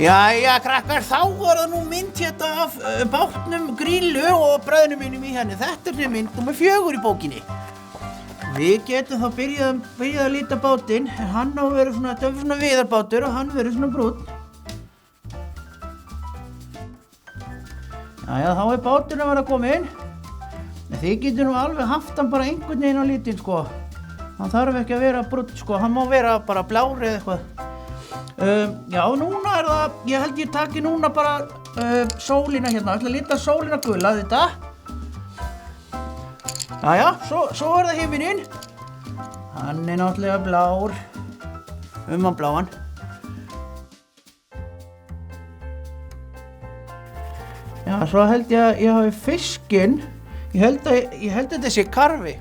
Jæja, krakkar, þá var það nú mynd hérna af bátnum Grýlu og bræðnum mínum í henni. Þetta er mynd númer 4 í bókinni. Við getum þá byrjað að líta bátinn. Hann á að vera svona, þetta er svona viðarbátur og hann verður svona brúnn. Jæja, þá er báturinn að vera kominn. En þið getur nú alveg haft hann bara einhvern veginn á litinn, sko. Hann þarf ekki að vera brúnn, sko. Hann má vera bara blár eða eitthvað. Já, núna er það, ég held ég taki núna bara sólina hérna, ég ætla að lita sólina gula þetta. Jæja, svo er það himinninn. Hann er náttúrulega blár, hann bláan. Já, svo held ég að ég hafi fiskinn, ég held að þetta sé karfi.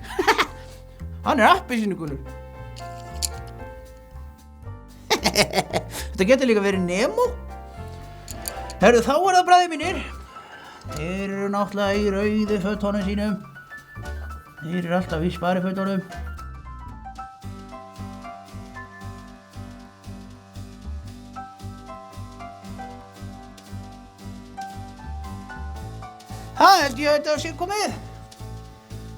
Hann er appelsínugulur. Þetta getur líka verið Nemo. Herru, þá er það bræður mínir. Þeir eru náttúrulega í rauðu fötunum sínum. Þeir eru alltaf í sparifötunum. Það held ég að þetta sé komið.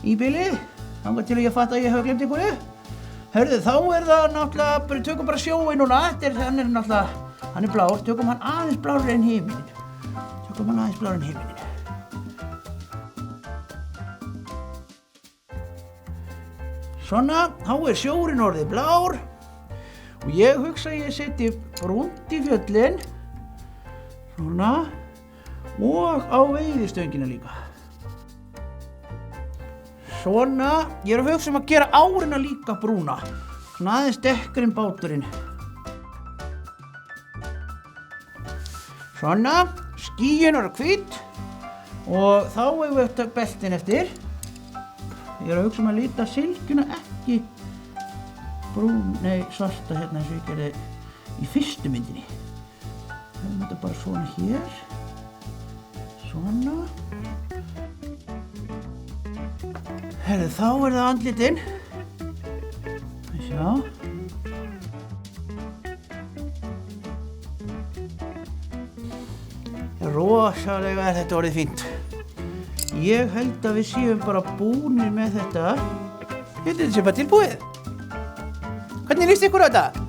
Í bilið. Þangað til ég fatt að ég hef glemt einhverju. Hörðu, þá er það náttúrulega, tökum bara sjóinn núna, hann er náttúrulega, hann er blár, tökum hann aðeins blárri en himinninn. Svona, þá er sjórinn orðið blár og ég hugsa að ég seti brúnt í fjöllin, svona, og á veiðistöngina líka. Svona, ég er að hugsa að gera árina líka brúna. Svona aðeins dekkri en báturinn. Svona, skýin eru hvít og þá hefur við beltin eftir. Ég er að hugsa að lita silkuna ekki svarta hérna eins og ég gerði í fyrstu myndinni. Höfum þetta bara svona hér. Svona. Herðu, þá er það andlitinn. Sjá. Rosalega er þetta orðið fínt. Ég held að við séum bara búnir með þetta. Þetta sé bara tilbúið. Hvernig líst ykkur á þetta?